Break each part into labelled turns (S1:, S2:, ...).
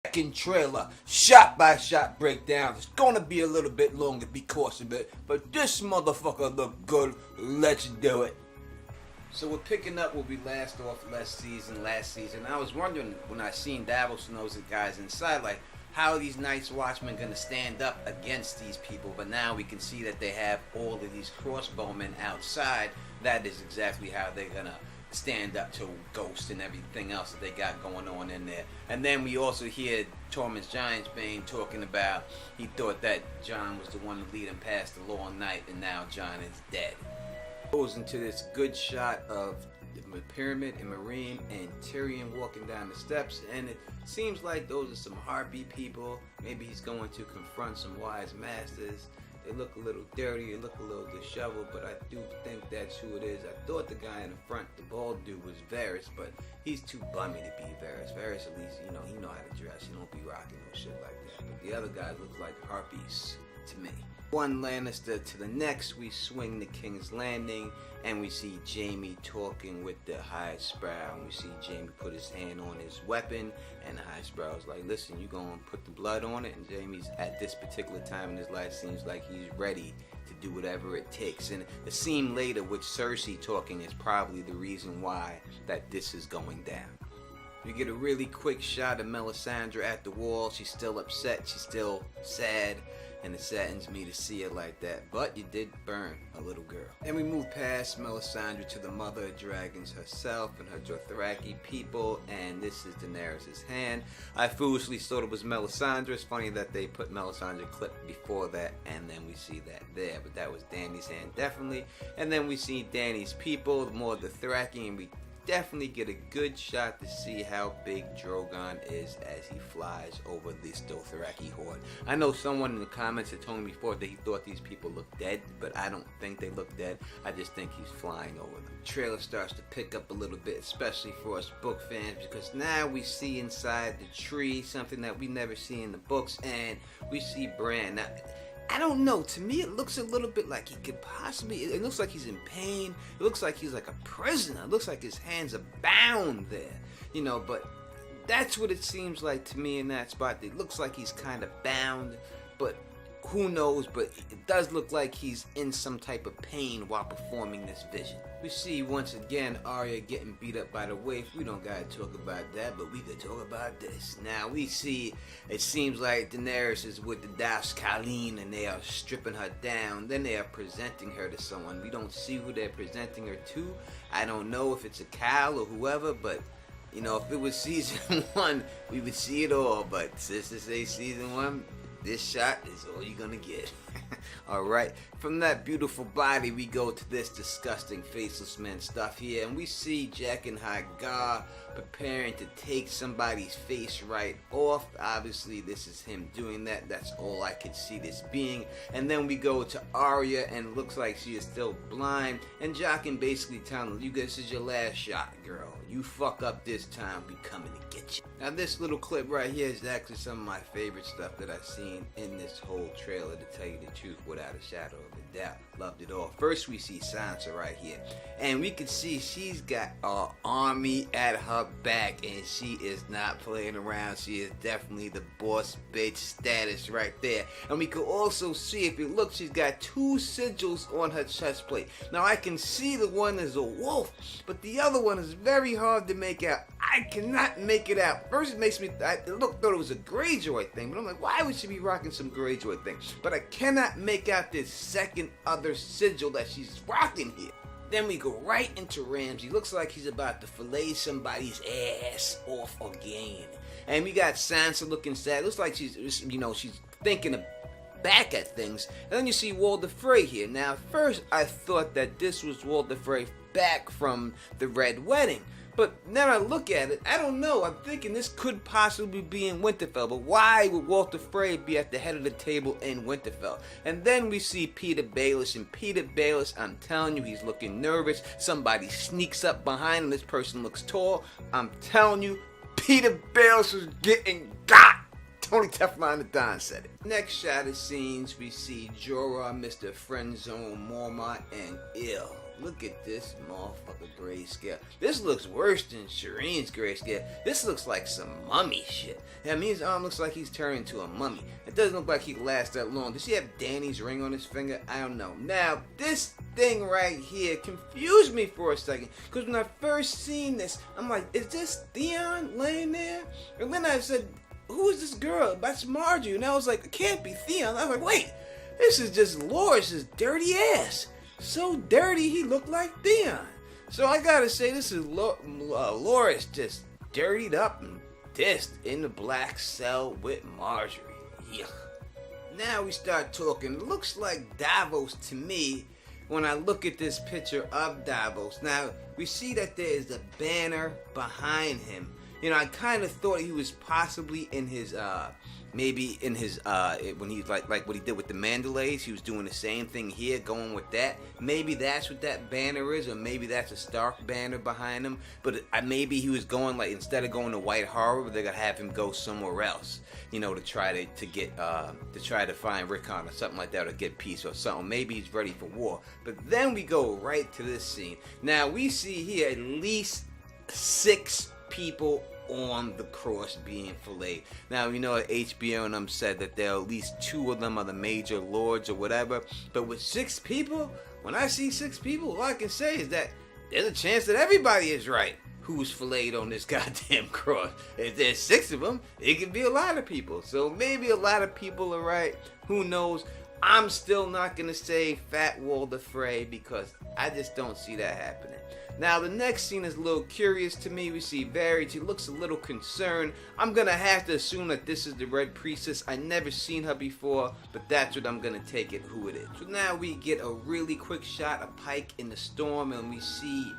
S1: second trailer, shot by shot breakdown. It's gonna be a little bit longer because of it, but this motherfucker look good. Let's do it. So we're picking up where we last off last season. I was wondering when I seen Davos and those guys inside, like, how are these Night's Watchmen going to stand up against these people? But now we can see that they have all of these crossbowmen outside. That is exactly how they're going to stand up to Ghost and everything else that they got going on in there. And then we also hear Tormund's Giantsbane talking about he thought that Jon was the one to lead him past the long night, and now Jon is dead. Goes into this good shot of the pyramid and Meereen and Tyrion walking down the steps, and it seems like those are some Harpy people. Maybe he's going to confront some wise masters. They look a little dirty, they look a little disheveled, but I do think that's who it is. I thought the guy in the front, the bald dude, was Varys, but he's too bummy to be Varys. Varys, at least, he know how to dress. He don't be rocking no shit like that. But the other guys look like Harpies to me. One Lannister to the next, we swing the King's Landing, and we see Jaime talking with the High Sparrow, and we see Jaime put his hand on his weapon, and the High Sparrow's like, listen, you gonna put the blood on it? And Jaime's, at this particular time in his life, seems like he's ready to do whatever it takes. And the scene later with Cersei talking is probably the reason why that this is going down. We get a really quick shot of Melisandre at the wall. She's still upset, she's still sad, and it saddens me to see her like that. But you did burn a little girl. And we move past Melisandre to the Mother of Dragons herself and her Dothraki people, and this is Daenerys' hand. I foolishly thought it was Melisandre. It's funny that they put Melisandre clip before that, and then we see that there, but that was Dany's hand, definitely. And then we see Dany's people, more Dothraki, and we definitely get a good shot to see how big Drogon is as he flies over this Dothraki horde. I know someone in the comments had told me before that he thought these people looked dead, but I don't think they look dead. I just think he's flying over them. The trailer starts to pick up a little bit, especially for us book fans, because now we see inside the tree something that we never see in the books, and we see Bran. Now, I don't know, to me it looks a little bit like he could possibly, it looks like he's in pain, it looks like he's like a prisoner, it looks like his hands are bound there, but that's what it seems like to me in that spot. It looks like he's kind of bound, but who knows, but it does look like he's in some type of pain while performing this vision. We see once again Arya getting beat up by the waif. We don't gotta talk about that, but we could talk about this. Now we see, it seems like Daenerys is with the Das Kalin and they are stripping her down. Then they are presenting her to someone. We don't see who they're presenting her to. I don't know if it's a Cal or whoever, but if it was season 1, we would see it all. But since this is season 1, this shot is all you're gonna get. Alright, from that beautiful body we go to this disgusting faceless man stuff here, and we see Jack and Hagar preparing to take somebody's face right off. Obviously this is him doing that. That's all I could see this being. And then we go to Arya, and it looks like she is still blind, and Jaqen basically telling her, this is your last shot, girl. You fuck up this time, we coming to get you. Now this little clip right here is actually some of my favorite stuff that I've seen in this whole trailer, to tell you the truth, without a shadow of a doubt. Loved it all. First we see Sansa right here, and we can see she's got an army at her back, and she is not playing around. She is definitely the boss bitch status right there. And we can also see, if you look, she's got 2 sigils on her chest plate. Now I can see the one is a wolf, but the other one is very hard to make out. I cannot make it out. First it makes me, I thought it was a Greyjoy thing, but I'm like, why would she be rocking some Greyjoy thing? But I cannot make out this second other sigil that she's rocking here. Then we go right into Ramsay. Looks like he's about to fillet somebody's ass off again. And we got Sansa looking sad. Looks like she's thinking back at things. And then you see Walder Frey here. Now, first I thought that this was Walder Frey back from the Red Wedding. But now I look at it, I don't know. I'm thinking this could possibly be in Winterfell. But why would Walder Frey be at the head of the table in Winterfell? And then we see Peter Baelish. And Peter Baelish, I'm telling you, he's looking nervous. Somebody sneaks up behind him. This person looks tall. I'm telling you, Peter Baelish is getting got. Tony Teflon the Don said it. Next shot of scenes, we see Jorah, Mr. Friendzone, Mormont, and Ill. Look at this motherfucker grayscale. This looks worse than Shireen's grayscale. This looks like some mummy shit. I mean, his arm looks like he's turned into a mummy. It doesn't look like he can last that long. Does he have Danny's ring on his finger? I don't know. Now, this thing right here confused me for a second. Because when I first seen this, I'm like, is this Theon laying there? And then I said, who is this girl? That's Marjorie. And I was like, it can't be Theon. I was like, wait, this is just Loris's dirty ass. So dirty, he looked like Theon. So I gotta say, this is Loris just dirtied up and dissed in the black cell with Marjorie. Yuck. Now we start talking. It looks like Davos to me when I look at this picture of Davos. Now, we see that there is a banner behind him. You know, I kind of thought he was possibly in his, maybe in his, when he, like what he did with the Mandalays, he was doing the same thing here, going with that. Maybe that's what that banner is, or maybe that's a Stark banner behind him. But maybe he was going, like, instead of going to White Harbor, they're gonna have him go somewhere else, you know, to try to find Rickon or something like that, or get peace or something. Maybe he's ready for war. But then we go right to this scene. Now, we see here at least 6 people on the cross being filleted. Now, you know, HBO and them said that there are at least 2 of them are the major lords or whatever. But with 6 people, when I see 6 people, all I can say is that there's a chance that everybody is right who's filleted on this goddamn cross. If there's 6 of them, it could be a lot of people. So maybe a lot of people are right. Who knows? I'm still not going to say Fat Walder Frey because I just don't see that happening. Now, the next scene is a little curious to me. We see Varys. He looks a little concerned. I'm going to have to assume that this is the Red Priestess. I never seen her before, but that's what I'm going to take it who it is. So now we get a really quick shot of Pike in the storm, and we see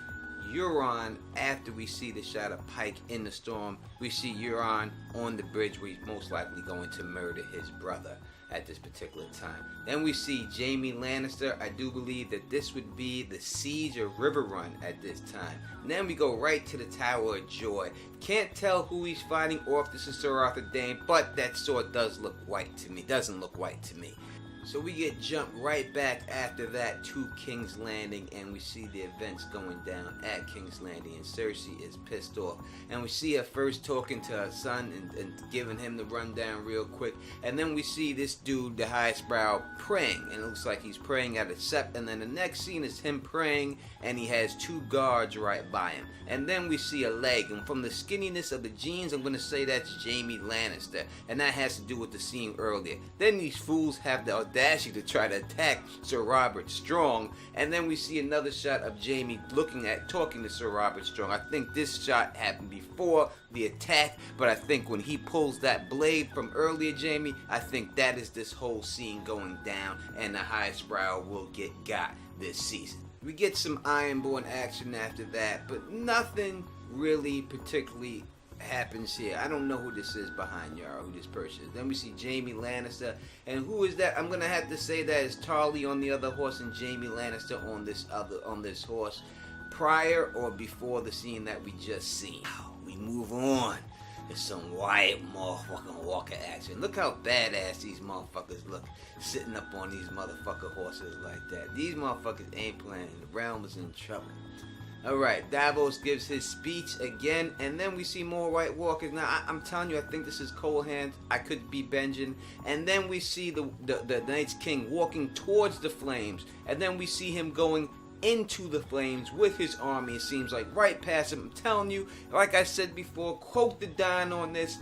S1: Euron. After we see the shot of Pike in the storm, we see Euron on the bridge where he's most likely going to murder his brother at this particular time. Then we see Jaime Lannister. I do believe that this would be the siege of River Run at this time. And then we go right to the Tower of Joy. Can't tell who he's fighting or if this is Sir Arthur Dayne, but that sword does look white to me. Doesn't look white to me. So we get jumped right back after that to King's Landing, and we see the events going down at King's Landing, and Cersei is pissed off. And we see her first talking to her son and giving him the rundown real quick. And then we see this dude, the highest brow, praying, and it looks like he's praying at a sept. And then the next scene is him praying, and he has 2 guards right by him. And then we see a leg, and from the skinniness of the jeans, I'm going to say that's Jaime Lannister. And that has to do with the scene earlier. Then these fools have the audacity to try to attack Sir Robert Strong. And then we see another shot of Jaime talking to Sir Robert Strong. I think this shot happened before the attack, but I think when he pulls that blade from earlier, Jaime, I think that is this whole scene going down, and the highest brow will get got this season. We get some Ironborn action after that, but nothing really particularly happens here. I don't know who this is behind Yara, who this person is. Then we see Jaime Lannister, and who is that? I'm gonna have to say that is Tarly on the other horse and Jaime Lannister on this horse, prior or before the scene that we just seen. We move on. There's some white motherfucking walker action. Look how badass these motherfuckers look, sitting up on these motherfucker horses like that. These motherfuckers ain't playing. The realm is in trouble. Alright, Davos gives his speech again, and then we see more White Walkers. Now, I'm telling you, I think this is Cole Hand. I could be Benjen. And then we see the Night's King walking towards the flames, and then we see him going into the flames with his army. It seems like right past him. I'm telling you, like I said before, quote the Don on this,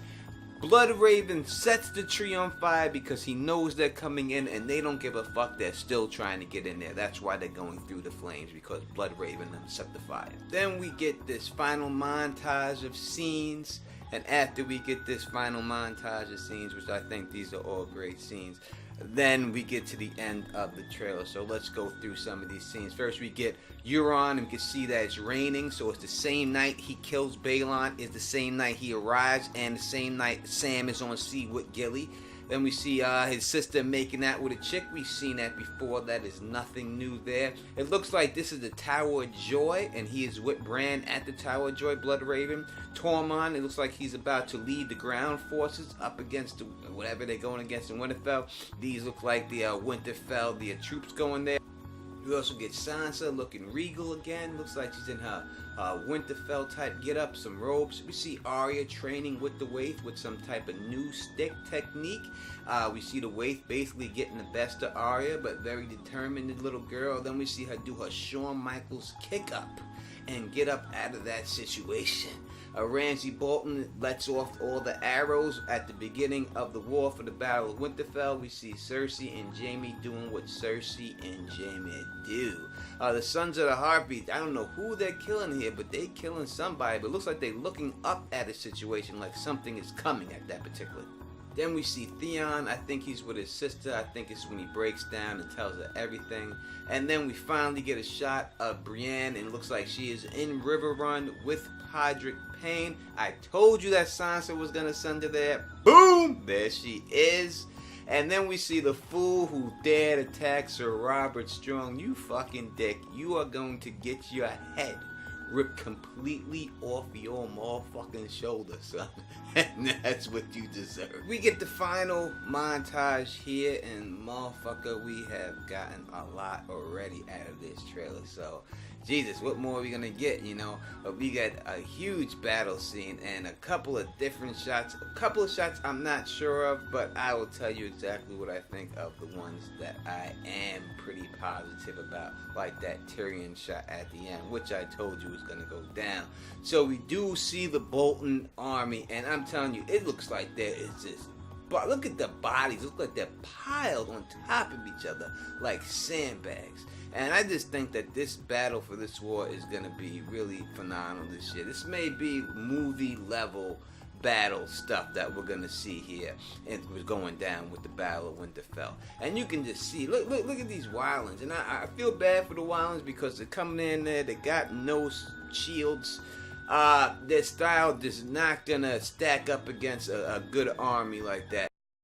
S1: Bloodraven sets the tree on fire because he knows they're coming in, and they don't give a fuck. They're still trying to get in there. That's why they're going through the flames, because Bloodraven set the fire. Then we get this final montage of scenes, and after we get this final montage of scenes, which I think these are all great scenes, then we get to the end of the trailer. So let's go through some of these scenes. First we get Euron, and we can see that it's raining, so it's the same night he kills Balon, it's the same night he arrives, and the same night Sam is on sea with Gilly. Then we see his sister making out with a chick. We've seen that before. That is nothing new there. It looks like this is the Tower of Joy, and he is with Bran at the Tower of Joy, Bloodraven. Tormund, it looks like he's about to lead the ground forces up against whatever they're going against in Winterfell. These look like the Winterfell, the troops going there. We also get Sansa looking regal again. Looks like she's in her Winterfell type get up, some robes. We see Arya training with the Waif with some type of new stick technique. We see the Waif basically getting the best of Arya, but very determined little girl. Then we see her do her Shawn Michaels kick up and get up out of that situation. Ramsay Bolton lets off all the arrows at the beginning of the war for the Battle of Winterfell. We see Cersei and Jaime doing what Cersei and Jaime do. The Sons of the Heartbeat, I don't know who they're killing here, but they killing somebody. But it looks like they're looking up at a situation like something is coming at that particular. Then we see Theon. I think he's with his sister. I think it's when he breaks down and tells her everything. And then we finally get a shot of Brienne, and it looks like she is in River Run with Podrick Payne. I told you that Sansa was going to send her there. Boom! There she is. And then we see the fool who dared attack Sir Robert Strong. You fucking dick. You are going to get your head ripped completely off your motherfucking shoulder, son. And that's what you deserve. We get the final montage here, and motherfucker, we have gotten a lot already out of this trailer. So, Jesus, what more are we gonna get, you know? We got a huge battle scene and a couple of different shots. A couple of shots I'm not sure of, but I will tell you exactly what I think of the ones that I am pretty positive about, like that Tyrion shot at the end, which I told you was gonna go down. So we do see the Bolton army, and I'm telling you, it looks like there is this. But look at the bodies. Look like they're piled on top of each other like sandbags. And I just think that this battle for this war is going to be really phenomenal this year. This may be movie level battle stuff that we're going to see here. And it was going down with the Battle of Winterfell. And you can just see, look at these wildlings. And I feel bad for the wildlings because they're coming in there. They got no shields. Their style is not going to stack up against a good army like that.